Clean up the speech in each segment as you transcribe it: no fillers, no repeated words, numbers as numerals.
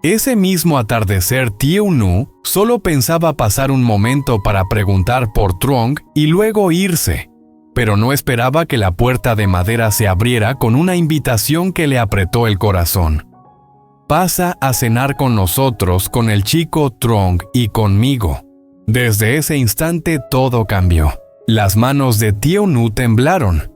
Ese mismo atardecer, Tieu-nu solo pensaba pasar un momento para preguntar por Truong y luego irse, pero no esperaba que la puerta de madera se abriera con una invitación que le apretó el corazón. Pasa a cenar con nosotros, con el chico Truong y conmigo. Desde ese instante todo cambió. Las manos de Tieu-nu temblaron.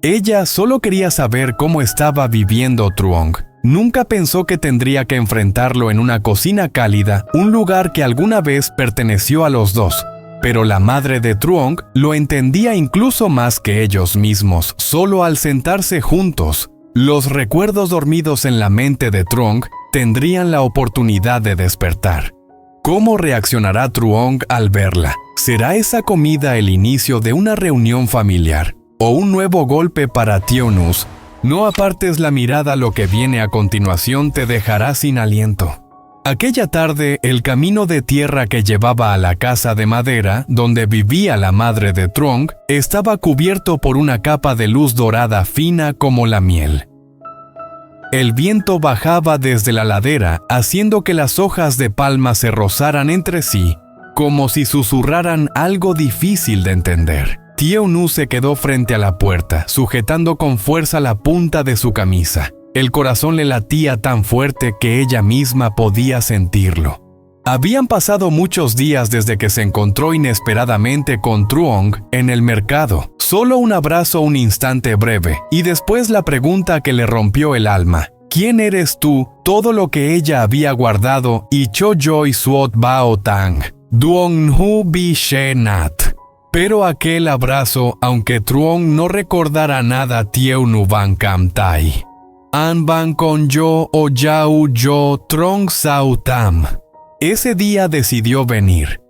Ella solo quería saber cómo estaba viviendo Truong. Nunca pensó que tendría que enfrentarlo en una cocina cálida, un lugar que alguna vez perteneció a los dos. Pero la madre de Truong lo entendía incluso más que ellos mismos, solo al sentarse juntos. Los recuerdos dormidos en la mente de Truong tendrían la oportunidad de despertar. ¿Cómo reaccionará Truong al verla? ¿Será esa comida el inicio de una reunión familiar? ¿O un nuevo golpe para Tieu-nu? No apartes la mirada, lo que viene a continuación te dejará sin aliento. Aquella tarde, el camino de tierra que llevaba a la casa de madera, donde vivía la madre de Truong, estaba cubierto por una capa de luz dorada fina como la miel. El viento bajaba desde la ladera, haciendo que las hojas de palma se rozaran entre sí, como si susurraran algo difícil de entender. Tieu-nu se quedó frente a la puerta, sujetando con fuerza la punta de su camisa. El corazón le latía tan fuerte que ella misma podía sentirlo. Habían pasado muchos días desde que se encontró inesperadamente con Truong en el mercado. Solo un abrazo, un instante breve, y después la pregunta que le rompió el alma. ¿Quién eres tú? Todo lo que ella había guardado, y Cho Joy Suot Bao Tang, Duong Hu Bi She Nat. Pero aquel abrazo, aunque Truong no recordara nada, Tieu-nu Van Cam Tai. An Van Con Yo O Yau Yo Trong Sao Tam. Ese día decidió venir.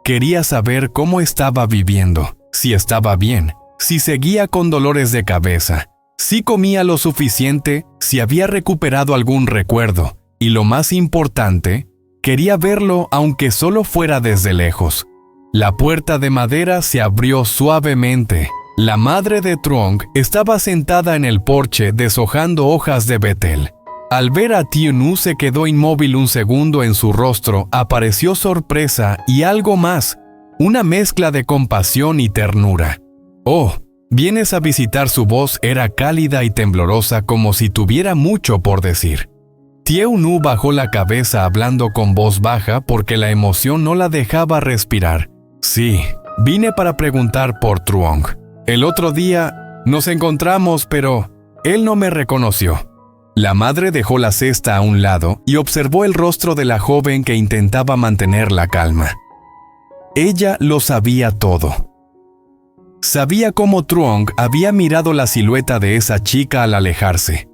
Quería saber cómo estaba viviendo, si estaba bien, si seguía con dolores de cabeza, si comía lo suficiente, si había recuperado algún recuerdo, y lo más importante, quería verlo aunque solo fuera desde lejos. La puerta de madera se abrió suavemente. La madre de Truong estaba sentada en el porche deshojando hojas de betel. Al ver a Tieu-nu se quedó inmóvil un segundo. En su rostro apareció sorpresa y algo más, una mezcla de compasión y ternura. «Oh, vienes a visitar». Su voz era cálida y temblorosa, como si tuviera mucho por decir. Tieu-nu bajó la cabeza hablando con voz baja porque la emoción no la dejaba respirar. «Sí, vine para preguntar por Truong. El otro día nos encontramos, pero él no me reconoció». La madre dejó la cesta a un lado y observó el rostro de la joven que intentaba mantener la calma. Ella lo sabía todo. Sabía cómo Truong había mirado la silueta de esa chica al alejarse.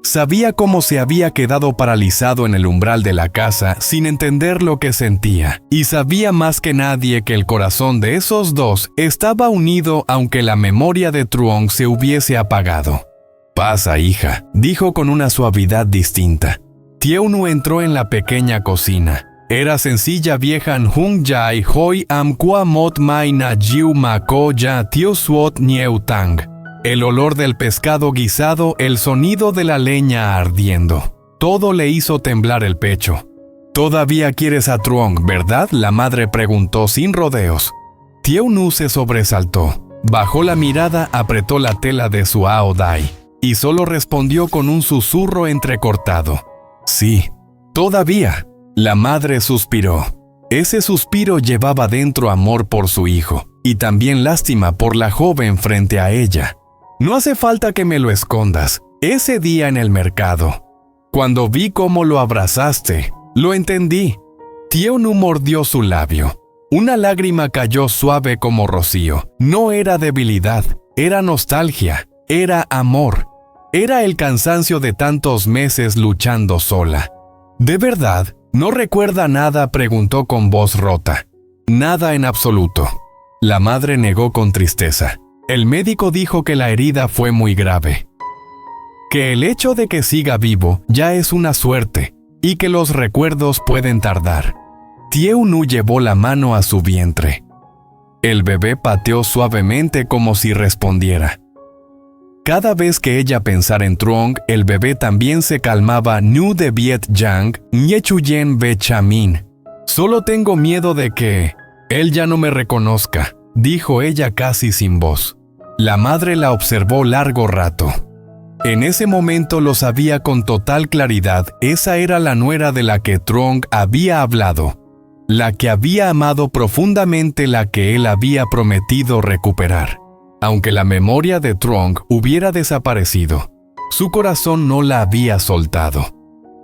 Sabía cómo se había quedado paralizado en el umbral de la casa sin entender lo que sentía. Y sabía más que nadie que el corazón de esos dos estaba unido aunque la memoria de Truong se hubiese apagado. «Pasa, hija», dijo con una suavidad distinta. Tieu-nu entró en la pequeña cocina. Era sencilla, vieja. Nhung Jai Hoi Am Qua Mot Mai Na Jiu Ma Ko Ya Tio Suot Nieu Tang. El olor del pescado guisado, el sonido de la leña ardiendo. Todo le hizo temblar el pecho. «Todavía quieres a Truong, ¿verdad?», la madre preguntó sin rodeos. Tieu-nu se sobresaltó. Bajó la mirada, apretó la tela de su ao dai y solo respondió con un susurro entrecortado. «Sí, todavía». La madre suspiró. Ese suspiro llevaba dentro amor por su hijo y también lástima por la joven frente a ella. «No hace falta que me lo escondas. Ese día en el mercado, cuando vi cómo lo abrazaste, lo entendí». Tieu-nu mordió su labio. Una lágrima cayó suave como rocío. No era debilidad, era nostalgia, era amor. Era el cansancio de tantos meses luchando sola. «¿De verdad no recuerda nada?», preguntó con voz rota. «Nada en absoluto». La madre negó con tristeza. El médico dijo que la herida fue muy grave, que el hecho de que siga vivo ya es una suerte y que los recuerdos pueden tardar. Tieu-nu llevó la mano a su vientre. El bebé pateó suavemente como si respondiera. Cada vez que ella pensara en Truong, el bebé también se calmaba. Nu de Viet Yang, Nyechuyen Ve Chamin. Solo tengo miedo de que él ya no me reconozca, dijo ella casi sin voz. La madre la observó largo rato. En ese momento lo sabía con total claridad, esa era la nuera de la que Truong había hablado, la que había amado profundamente, la que él había prometido recuperar. Aunque la memoria de Truong hubiera desaparecido, su corazón no la había soltado.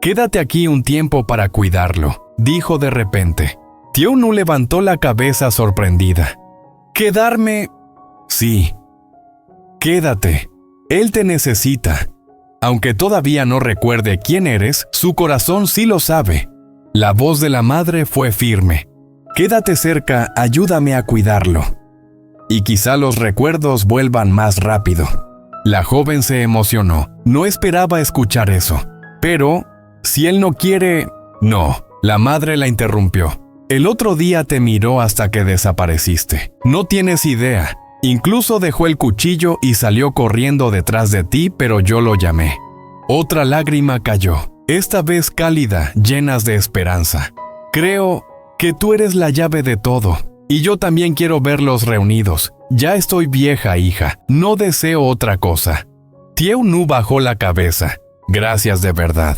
«Quédate aquí un tiempo para cuidarlo», dijo de repente. Tieu Nu levantó la cabeza sorprendida. «¿Quedarme?» «Sí. Quédate. Él te necesita. Aunque todavía no recuerde quién eres, su corazón sí lo sabe». La voz de la madre fue firme. «Quédate cerca, ayúdame a cuidarlo. Y quizá los recuerdos vuelvan más rápido». La joven se emocionó. No esperaba escuchar eso. Pero, si él no quiere... No, la madre la interrumpió. «El otro día te miró hasta que desapareciste. No tienes idea. Incluso dejó el cuchillo y salió corriendo detrás de ti, pero yo lo llamé». Otra lágrima cayó, esta vez cálida, llenas de esperanza. «Creo que tú eres la llave de todo. Y yo también quiero verlos reunidos. Ya estoy vieja, hija. No deseo otra cosa». Tieu Nu bajó la cabeza. «Gracias de verdad».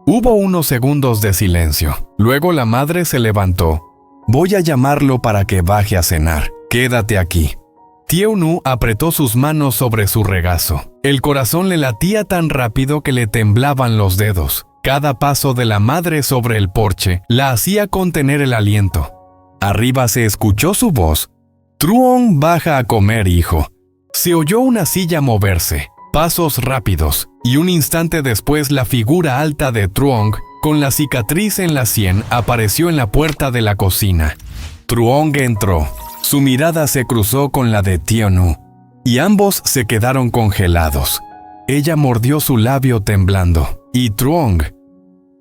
Hubo unos segundos de silencio. Luego la madre se levantó. «Voy a llamarlo para que baje a cenar. Quédate aquí». Tieu Nu apretó sus manos sobre su regazo. El corazón le latía tan rápido que le temblaban los dedos. Cada paso de la madre sobre el porche la hacía contener el aliento. Arriba se escuchó su voz. «Truong, baja a comer, hijo». Se oyó una silla moverse, pasos rápidos, y un instante después la figura alta de Truong, con la cicatriz en la sien, apareció en la puerta de la cocina. Truong entró. Su mirada se cruzó con la de Tieu Nu, y ambos se quedaron congelados. Ella mordió su labio temblando, y Truong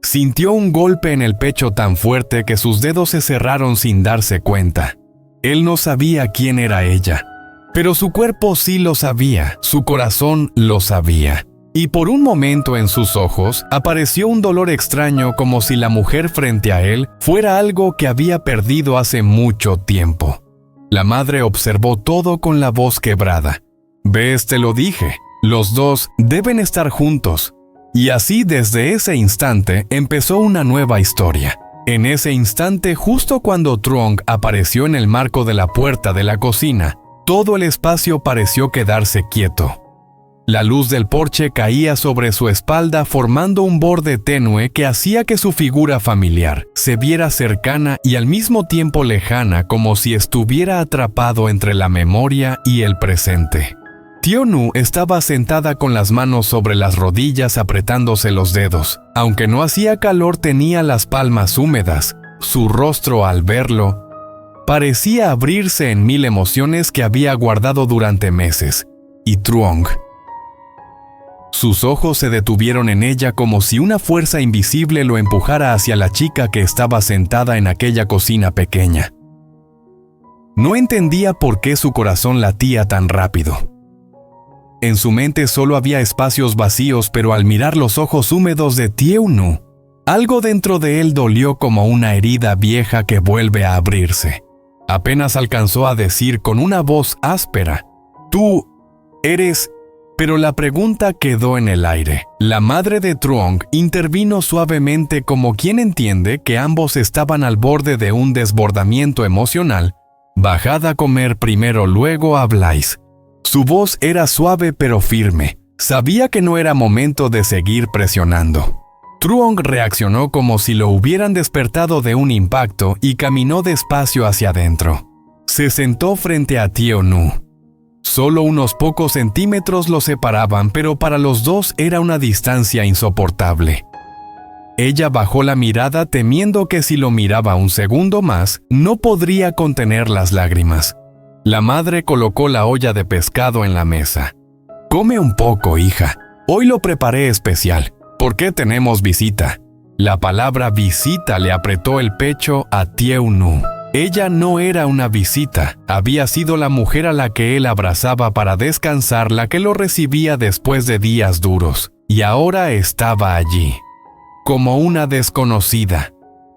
sintió un golpe en el pecho tan fuerte que sus dedos se cerraron sin darse cuenta. Él no sabía quién era ella, pero su cuerpo sí lo sabía, su corazón lo sabía. Y por un momento en sus ojos apareció un dolor extraño, como si la mujer frente a él fuera algo que había perdido hace mucho tiempo. La madre observó todo con la voz quebrada. «¿Ves? Te lo dije. Los dos deben estar juntos». Y así desde ese instante empezó una nueva historia. En ese instante, justo cuando Truong apareció en el marco de la puerta de la cocina, todo el espacio pareció quedarse quieto. La luz del porche caía sobre su espalda formando un borde tenue que hacía que su figura familiar se viera cercana y al mismo tiempo lejana, como si estuviera atrapado entre la memoria y el presente. Tieu Nu estaba sentada con las manos sobre las rodillas apretándose los dedos. Aunque no hacía calor, tenía las palmas húmedas. Su rostro, al verlo, parecía abrirse en mil emociones que había guardado durante meses. Y Truong. Sus ojos se detuvieron en ella como si una fuerza invisible lo empujara hacia la chica que estaba sentada en aquella cocina pequeña. No entendía por qué su corazón latía tan rápido. En su mente solo había espacios vacíos, pero al mirar los ojos húmedos de Tieu Nu, algo dentro de él dolió como una herida vieja que vuelve a abrirse. Apenas alcanzó a decir con una voz áspera: «Tú eres...». Pero la pregunta quedó en el aire. La madre de Truong intervino suavemente, como quien entiende que ambos estaban al borde de un desbordamiento emocional. «Bajad a comer primero, luego habláis». Su voz era suave pero firme. Sabía que no era momento de seguir presionando. Truong reaccionó como si lo hubieran despertado de un impacto y caminó despacio hacia adentro. Se sentó frente a Tieu Nu. Solo unos pocos centímetros lo separaban, pero para los dos era una distancia insoportable. Ella bajó la mirada temiendo que si lo miraba un segundo más, no podría contener las lágrimas. La madre colocó la olla de pescado en la mesa. «Come un poco, hija. Hoy lo preparé especial. ¿Por qué tenemos visita?» La palabra visita le apretó el pecho a Tieu Nu. Ella no era una visita, había sido la mujer a la que él abrazaba para descansar, la que lo recibía después de días duros, y ahora estaba allí, como una desconocida.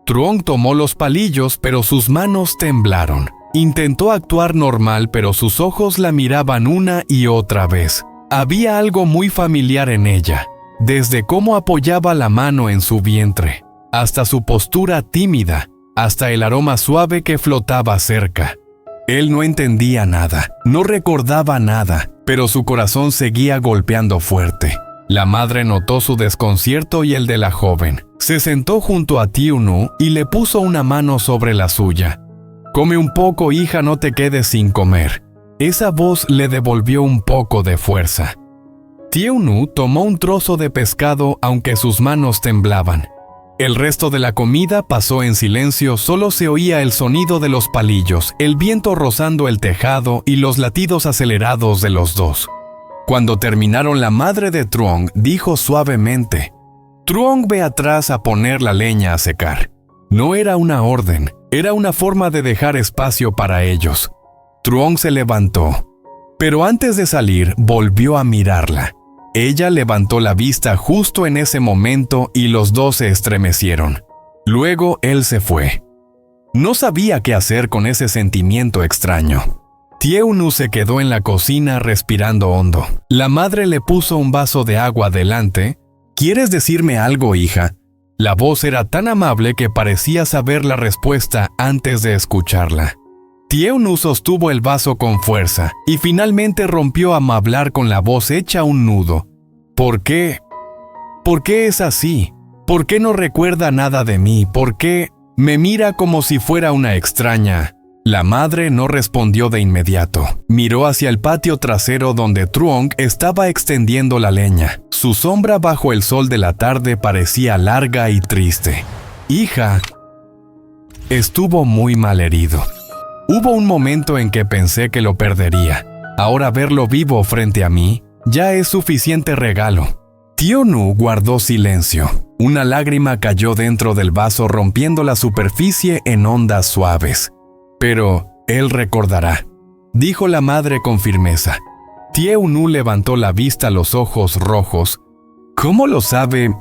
Truong tomó los palillos, pero sus manos temblaron. Intentó actuar normal, pero sus ojos la miraban una y otra vez. Había algo muy familiar en ella, desde cómo apoyaba la mano en su vientre, hasta su postura tímida, hasta el aroma suave que flotaba cerca. Él no entendía nada, no recordaba nada, pero su corazón seguía golpeando fuerte. La madre notó su desconcierto y el de la joven. Se sentó junto a Tieu-nu y le puso una mano sobre la suya. «Come un poco, hija, no te quedes sin comer». Esa voz le devolvió un poco de fuerza. Tieu-nu tomó un trozo de pescado aunque sus manos temblaban. El resto de la comida pasó en silencio, solo se oía el sonido de los palillos, el viento rozando el tejado y los latidos acelerados de los dos. Cuando terminaron, la madre de Truong dijo suavemente: «Truong, ve atrás a poner la leña a secar». No era una orden, era una forma de dejar espacio para ellos. Truong se levantó, pero antes de salir volvió a mirarla. Ella levantó la vista justo en ese momento y los dos se estremecieron. Luego él se fue. No sabía qué hacer con ese sentimiento extraño. Tieu-nu se quedó en la cocina respirando hondo. La madre le puso un vaso de agua delante. «¿Quieres decirme algo, hija?». La voz era tan amable que parecía saber la respuesta antes de escucharla. Tieu-nu sostuvo el vaso con fuerza y finalmente rompió a hablar con la voz hecha un nudo. «¿Por qué? ¿Por qué es así? ¿Por qué no recuerda nada de mí? ¿Por qué me mira como si fuera una extraña?». La madre no respondió de inmediato. Miró hacia el patio trasero donde Truong estaba extendiendo la leña. Su sombra bajo el sol de la tarde parecía larga y triste. «Hija». Estuvo muy malherido. Hubo un momento en que pensé que lo perdería. Ahora verlo vivo frente a mí ya es suficiente regalo. Tieu-nu guardó silencio. Una lágrima cayó dentro del vaso rompiendo la superficie en ondas suaves. «Pero él recordará», dijo la madre con firmeza. Tieu-nu levantó la vista a los ojos rojos. «¿Cómo lo sabe?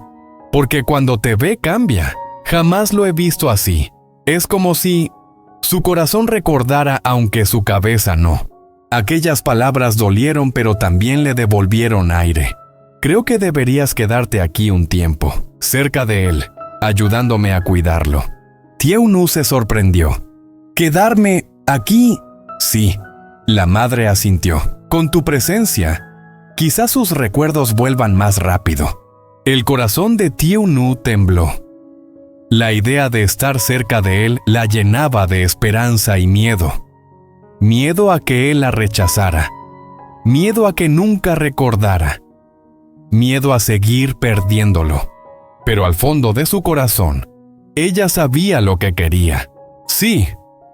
Porque cuando te ve cambia. Jamás lo he visto así. Es como si su corazón recordara aunque su cabeza no». Aquellas palabras dolieron, pero también le devolvieron aire. «Creo que deberías quedarte aquí un tiempo, cerca de él, ayudándome a cuidarlo». Tieu-nu se sorprendió. «¿Quedarme aquí?». «Sí», la madre asintió. «Con tu presencia, quizás sus recuerdos vuelvan más rápido». El corazón de Tieu-nu tembló. La idea de estar cerca de él la llenaba de esperanza y miedo. Miedo a que él la rechazara. Miedo a que nunca recordara. Miedo a seguir perdiéndolo. Pero al fondo de su corazón, ella sabía lo que quería. «Sí,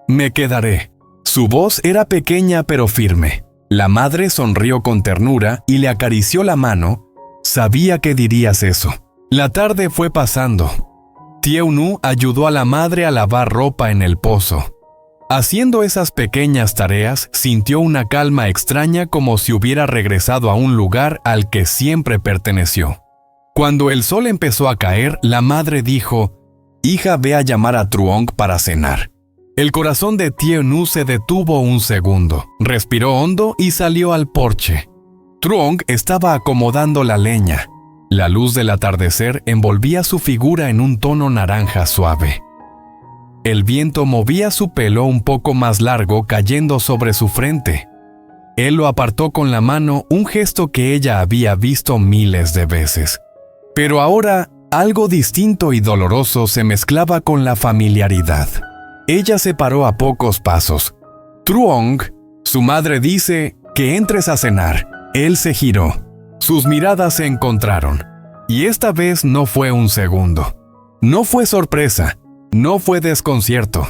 me quedaré». Su voz era pequeña pero firme. La madre sonrió con ternura y le acarició la mano. «Sabía que dirías eso». La tarde fue pasando. Tieu-nu ayudó a la madre a lavar ropa en el pozo. Haciendo esas pequeñas tareas, sintió una calma extraña, como si hubiera regresado a un lugar al que siempre perteneció. Cuando el sol empezó a caer, la madre dijo: «Hija, ve a llamar a Truong para cenar». El corazón de Tieu-nu se detuvo un segundo, respiró hondo y salió al porche. Truong estaba acomodando la leña. La luz del atardecer envolvía su figura en un tono naranja suave. El viento movía su pelo un poco más largo cayendo sobre su frente. Él lo apartó con la mano, un gesto que ella había visto miles de veces. Pero ahora, algo distinto y doloroso se mezclaba con la familiaridad. Ella se paró a pocos pasos. «Truong, su madre dice que entres a cenar». Él se giró. Sus miradas se encontraron. Y esta vez no fue un segundo. No fue sorpresa. No fue desconcierto.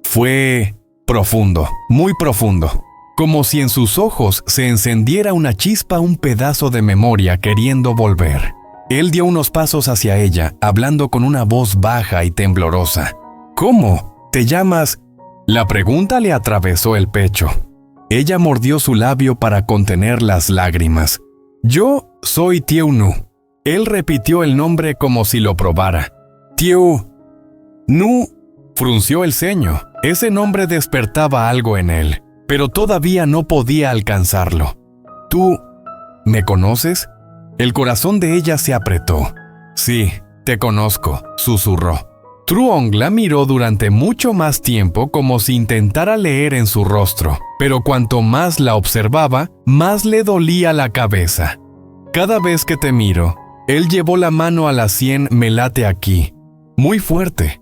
Fue profundo, muy profundo. Como si en sus ojos se encendiera una chispa, un pedazo de memoria queriendo volver. Él dio unos pasos hacia ella, hablando con una voz baja y temblorosa. «¿Cómo? ¿Te llamas La pregunta le atravesó el pecho. Ella mordió su labio para contener las lágrimas. Yo soy Tieu Nu. Él repitió el nombre como si lo probara. Tieu Nu. Frunció el ceño. Ese nombre despertaba algo en él, pero todavía no podía alcanzarlo. ¿Tú me conoces? El corazón de ella se apretó. Sí, te conozco, susurró. Truong la miró durante mucho más tiempo como si intentara leer en su rostro, pero cuanto más la observaba, más le dolía la cabeza. Cada vez que te miro, él llevó la mano a la sien, me late aquí. Muy fuerte.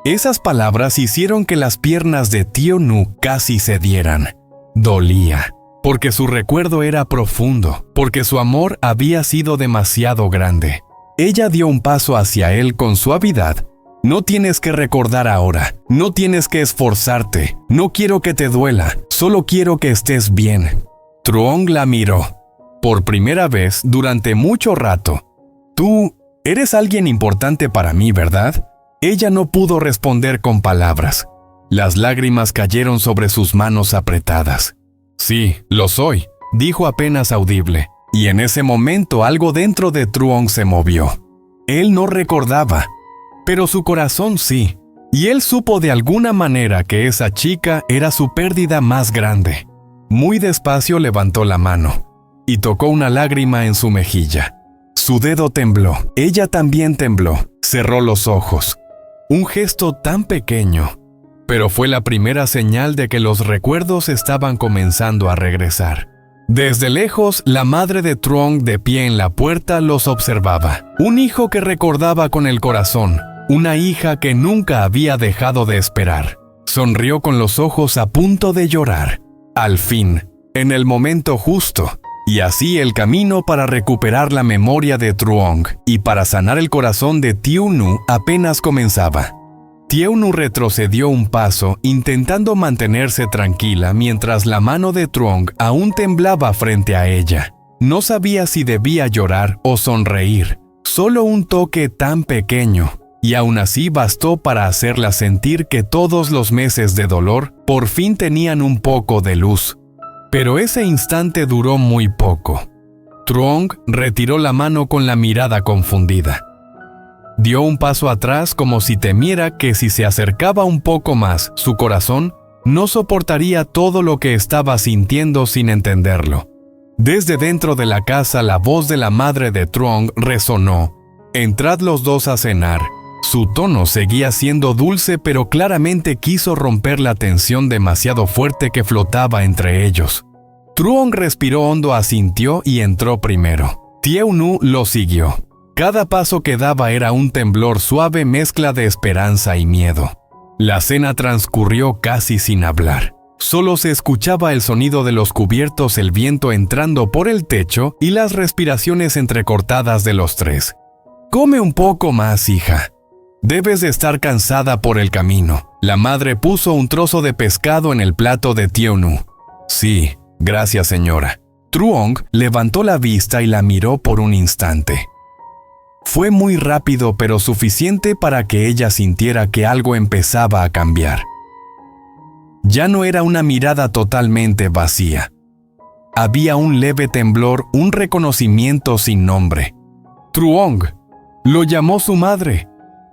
Esas palabras hicieron que las piernas de Tieu Nu casi cedieran. Dolía, porque su recuerdo era profundo, porque su amor había sido demasiado grande. Ella dio un paso hacia él con suavidad. No tienes que recordar ahora, no tienes que esforzarte, no quiero que te duela, solo quiero que estés bien. Truong la miró. Por primera vez durante mucho rato. Tú eres alguien importante para mí, ¿verdad? Ella no pudo responder con palabras. Las lágrimas cayeron sobre sus manos apretadas. Sí, lo soy, dijo apenas audible, y en ese momento algo dentro de Truong se movió. Él no recordaba, pero su corazón sí, y él supo de alguna manera que esa chica era su pérdida más grande. Muy despacio levantó la mano y tocó una lágrima en su mejilla. Su dedo tembló, ella también tembló, cerró los ojos. Un gesto tan pequeño, pero fue la primera señal de que los recuerdos estaban comenzando a regresar. Desde lejos, la madre de Truong de pie en la puerta los observaba. Un hijo que recordaba con el corazón, una hija que nunca había dejado de esperar. Sonrió con los ojos a punto de llorar. Al fin, en el momento justo. Y así el camino para recuperar la memoria de Truong y para sanar el corazón de Tieu Nu apenas comenzaba. Tieu Nu retrocedió un paso intentando mantenerse tranquila mientras la mano de Truong aún temblaba frente a ella. No sabía si debía llorar o sonreír. Solo un toque tan pequeño, y aún así bastó para hacerla sentir que todos los meses de dolor por fin tenían un poco de luz. Pero ese instante duró muy poco. Truong retiró la mano con la mirada confundida. Dio un paso atrás como si temiera que si se acercaba un poco más, su corazón no soportaría todo lo que estaba sintiendo sin entenderlo. Desde dentro de la casa la voz de la madre de Truong resonó. «Entrad los dos a cenar». Su tono seguía siendo dulce, pero claramente quiso romper la tensión demasiado fuerte que flotaba entre ellos. Truong respiró hondo, asintió y entró primero. Tieu Nu lo siguió. Cada paso que daba era un temblor suave, mezcla de esperanza y miedo. La cena transcurrió casi sin hablar. Solo se escuchaba el sonido de los cubiertos, el viento entrando por el techo y las respiraciones entrecortadas de los tres. «Come un poco más, hija. Debes de estar cansada por el camino». La madre puso un trozo de pescado en el plato de Tieu Nu. «Sí, gracias, señora». Truong levantó la vista y la miró por un instante. Fue muy rápido, pero suficiente para que ella sintiera que algo empezaba a cambiar. Ya no era una mirada totalmente vacía. Había un leve temblor, un reconocimiento sin nombre. «Truong», lo llamó su madre.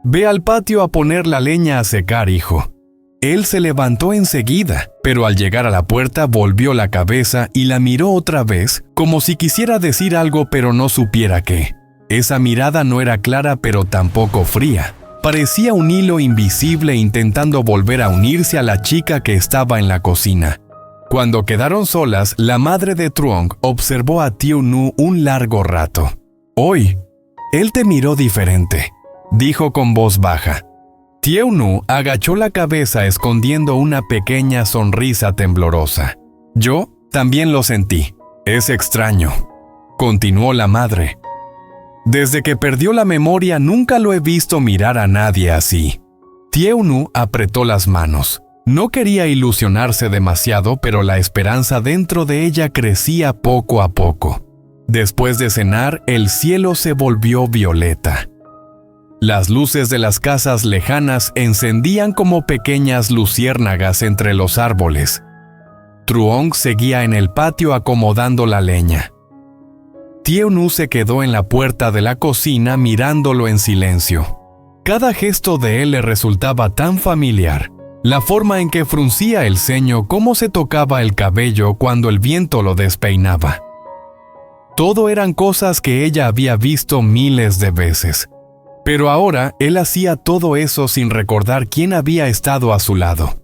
«Ve al patio a poner la leña a secar, hijo». Él se levantó enseguida, pero al llegar a la puerta volvió la cabeza y la miró otra vez, como si quisiera decir algo pero no supiera qué. Esa mirada no era clara pero tampoco fría. Parecía un hilo invisible intentando volver a unirse a la chica que estaba en la cocina. Cuando quedaron solas, la madre de Truong observó a Tieu Nu un largo rato. «Hoy, él te miró diferente», dijo con voz baja. Tieu Nu agachó la cabeza escondiendo una pequeña sonrisa temblorosa. «Yo también lo sentí. Es extraño», continuó la madre. «Desde que perdió la memoria nunca lo he visto mirar a nadie así». Tieu Nu apretó las manos. No quería ilusionarse demasiado, pero la esperanza dentro de ella crecía poco a poco. Después de cenar, el cielo se volvió violeta. Las luces de las casas lejanas encendían como pequeñas luciérnagas entre los árboles. Truong seguía en el patio acomodando la leña. Tieu Nu se quedó en la puerta de la cocina mirándolo en silencio. Cada gesto de él le resultaba tan familiar. La forma en que fruncía el ceño, cómo se tocaba el cabello cuando el viento lo despeinaba. Todo eran cosas que ella había visto miles de veces. Pero ahora él hacía todo eso sin recordar quién había estado a su lado.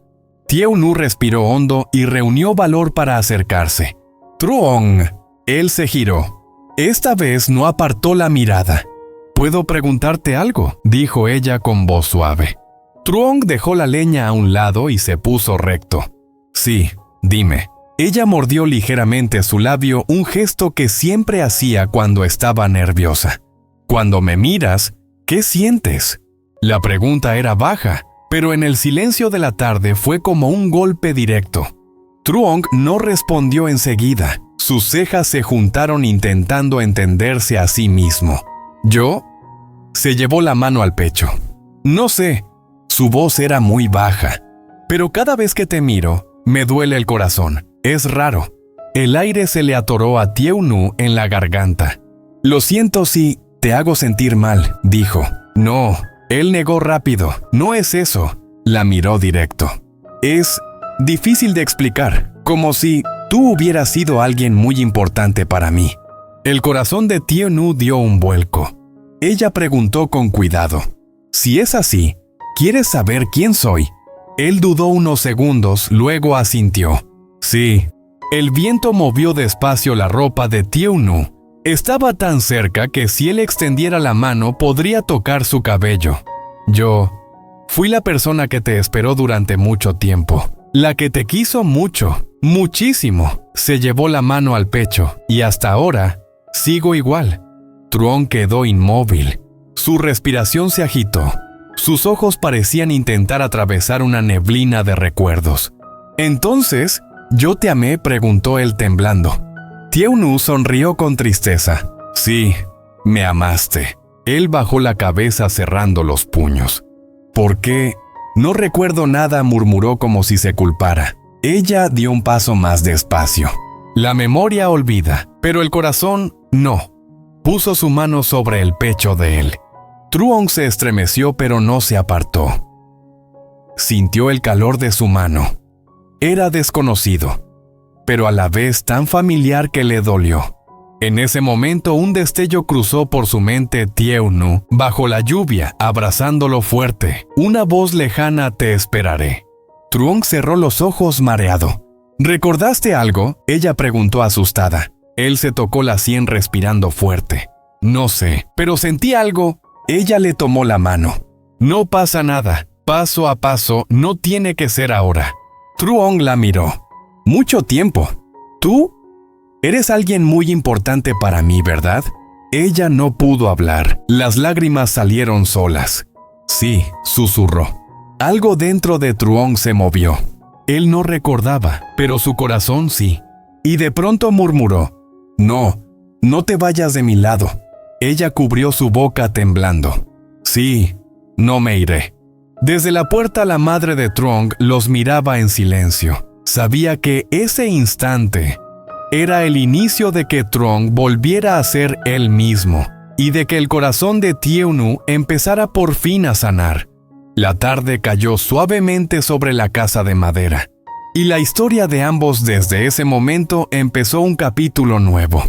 Tieu Nu respiró hondo y reunió valor para acercarse. «Truong». Él se giró. Esta vez no apartó la mirada. «¿Puedo preguntarte algo?», dijo ella con voz suave. Truong dejó la leña a un lado y se puso recto. «Sí, dime». Ella mordió ligeramente su labio, un gesto que siempre hacía cuando estaba nerviosa. «Cuando me miras, ¿qué sientes?». La pregunta era baja, pero en el silencio de la tarde fue como un golpe directo. Truong no respondió enseguida. Sus cejas se juntaron intentando entenderse a sí mismo. «¿Yo?». Se llevó la mano al pecho. «No sé». Su voz era muy baja. «Pero cada vez que te miro, me duele el corazón. Es raro». El aire se le atoró a Tieu Nu en la garganta. «Lo siento si te hago sentir mal», dijo. «No». Él negó rápido. «No es eso». La miró directo. «Es difícil de explicar, como si tú hubieras sido alguien muy importante para mí». El corazón de Tieu Nu dio un vuelco. Ella preguntó con cuidado. «Si es así, ¿quieres saber quién soy?». Él dudó unos segundos, luego asintió. «Sí». El viento movió despacio la ropa de Tieu Nu. Estaba tan cerca que si él extendiera la mano podría tocar su cabello. «Yo fui la persona que te esperó durante mucho tiempo. La que te quiso mucho, muchísimo». Se llevó la mano al pecho y hasta ahora sigo igual. Truong quedó inmóvil. Su respiración se agitó. Sus ojos parecían intentar atravesar una neblina de recuerdos. «Entonces, ¿yo te amé?», preguntó él temblando. Tieu Nu sonrió con tristeza. «Sí, me amaste». Él bajó la cabeza cerrando los puños. «¿Por qué?». «No recuerdo nada», murmuró como si se culpara. Ella dio un paso más despacio. La memoria olvida, pero el corazón no. Puso su mano sobre el pecho de él. Truong se estremeció pero no se apartó. Sintió el calor de su mano. Era desconocido, pero a la vez tan familiar que le dolió. En ese momento un destello cruzó por su mente Tieu Nu, bajo la lluvia, abrazándolo fuerte. Una voz lejana: «Te esperaré». Truong cerró los ojos mareado. «¿Recordaste algo?», ella preguntó asustada. Él se tocó la sien respirando fuerte. «No sé, pero sentí algo». Ella le tomó la mano. «No pasa nada. Paso a paso, no tiene que ser ahora». Truong la miró. «Mucho tiempo. ¿Tú? Eres alguien muy importante para mí, ¿verdad?». Ella no pudo hablar. Las lágrimas salieron solas. «Sí», susurró. Algo dentro de Truong se movió. Él no recordaba, pero su corazón sí. Y de pronto murmuró: «No, no te vayas de mi lado». Ella cubrió su boca temblando. «Sí, no me iré». Desde la puerta la madre de Truong los miraba en silencio. Sabía que ese instante era el inicio de que Truong volviera a ser él mismo y de que el corazón de Tieu Nu empezara por fin a sanar. La tarde cayó suavemente sobre la casa de madera, y la historia de ambos desde ese momento empezó un capítulo nuevo.